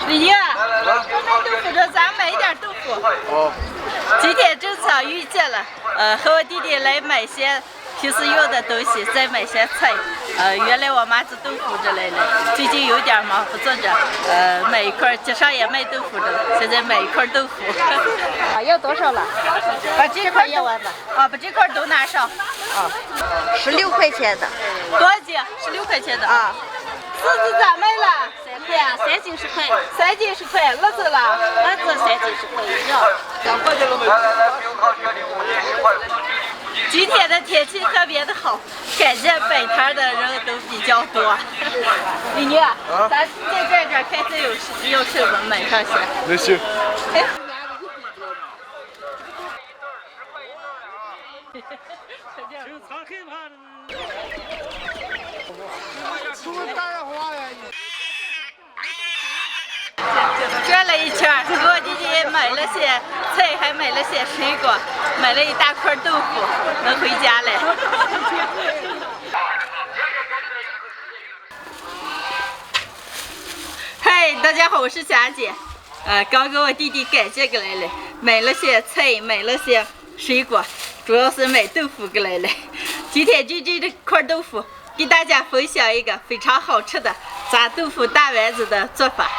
李宁，我卖豆腐的，咱买一点豆腐。哦。今天正巧遇见了，和我弟弟来买些平时用的东西，再买些菜。原来我妈做豆腐之类的，最近有点忙，不做着。买一块，街上也卖豆腐的，现在买一块豆腐。要多少了？把这块也完吧。啊，把这块都拿上。啊，16块钱的。多少斤？16块钱的啊。柿子咋卖了？3块啊，3斤10块。3斤10块，辣子了？辣子3斤10块一样。2块钱都没有。今天的天气特别的好，感觉摆摊的人都比较多。李宁，咱再转转看这有什么买上些。那行。转了一圈，给我弟弟买了些菜，还买了些水果，买了一大块豆腐，能回家了。嗨，大家好，我是霞姐。刚给我弟弟赶这个来了，买了些菜，买了些水果，主要是买豆腐过来了。今天就这块豆腐，给大家分享一个非常好吃的炸豆腐大丸子的做法。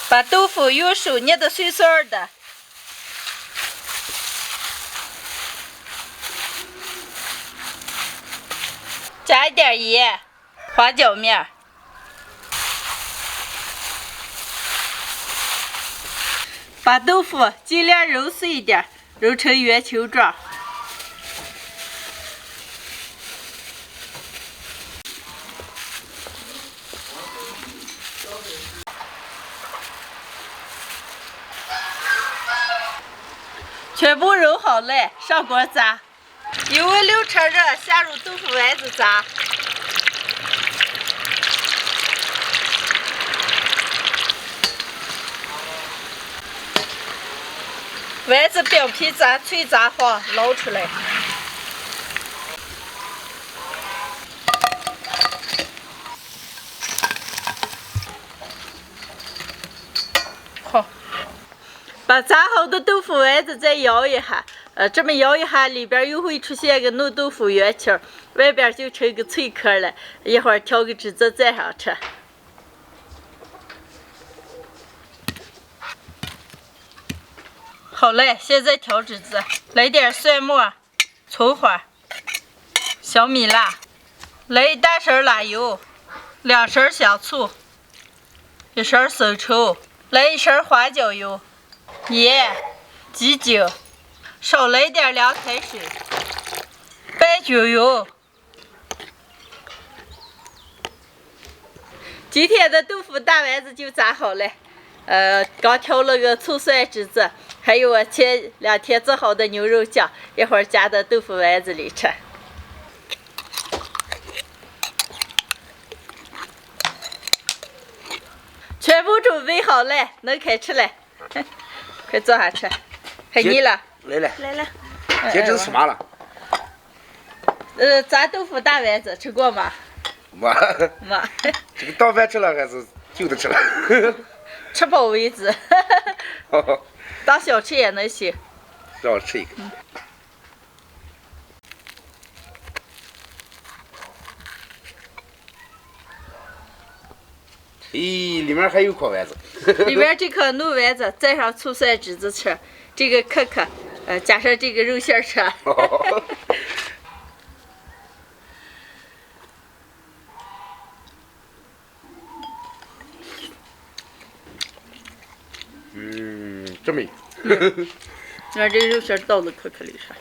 把豆腐用手捏得碎碎的，加一点盐、花椒面，把豆腐尽量揉碎一点，揉成圆球状。全部揉好了，上锅炸。油温6成热，下入豆腐丸子炸。丸子表皮炸脆炸黄，捞出来。好。把炸好的豆腐丸子再摇一下，这么摇一下，里边又会出现个嫩豆腐圆球，外边就成个脆壳了。一会儿调个汁子蘸上吃。好嘞，现在调汁子，来点蒜末、葱花、小米辣，来1大勺辣油，2勺香醋，1勺生抽，来1勺花椒油。盐、鸡精，少来点凉开水，拌均匀。今天的豆腐大丸子就炸好了，刚调了个醋蒜汁子，还有我前2天做好的牛肉酱，一会儿加到豆腐丸子里吃。全部准备好了，能开吃了。快坐下吃，还腻了。来了。今天这是吃嘛了？炸豆腐大丸子吃过吗？没。这个当饭吃了还是就着吃了？吃饱为止。当小吃也能行。让我吃一个。咦，里面还有颗丸子。里边这颗嫩丸子蘸上醋蒜汁子吃，这个壳壳，加上这个肉馅吃。真美。把这个肉馅倒到壳壳里吃。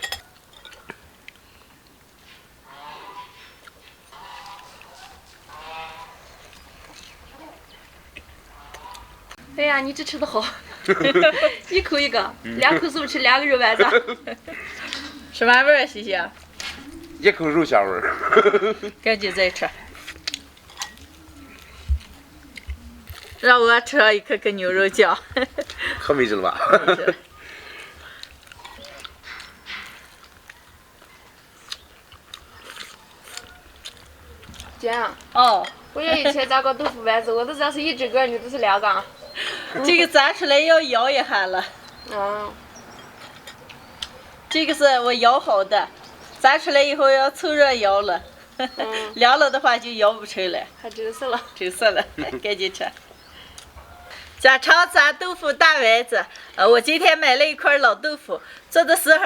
哎呀，你这吃的好，一口一个，2口手吃2个肉丸子，什么味儿？西西？一口肉香味儿。赶紧再吃。让我吃上一颗颗牛肉酱。可美味了吧？姐，哦，我有一天炸过豆腐丸子，我都知道是一只个，你都是两个。这个炸出来要摇一下了。这个是我摇好的，炸出来以后要凑热摇了，凉了的话就摇不出来。还真是了。真是了，赶紧吃。家常炸豆腐大丸子，我今天买了一块老豆腐，做的时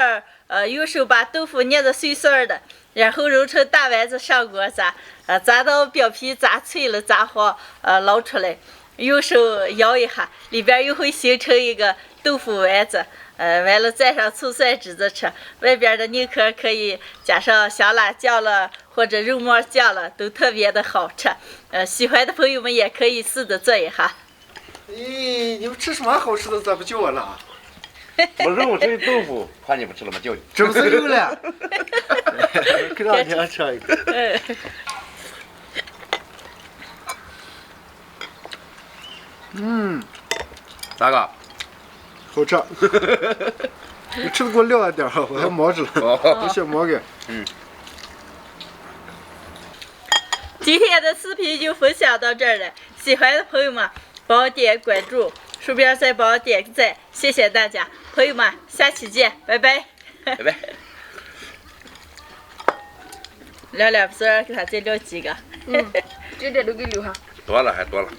候，用手把豆腐捏得碎碎的，然后揉成大丸子上锅炸，炸到表皮炸脆了、炸黄，捞出来，用手摇一下，里边又会形成一个豆腐丸子，完了蘸上醋蒜汁子吃，外边的宁可可以加上香辣酱了或者肉末酱了，都特别的好吃。喜欢的朋友们也可以试着做一下。咦，你们吃什么好吃的？咋不叫我了？我肉这豆腐，怕你不吃了吗？叫你。这不是有了？给两天吃一个。咋个？好吃。你吃的给我撂一点儿，我还忙着了。不先忙个。今天的视频就分享到这儿了，喜欢的朋友们帮我点关注，顺便再帮我点个赞，谢谢大家，朋友们，下期见，拜拜。拜拜。聊两不是给他再聊几个。这点都给留下。多了还多了。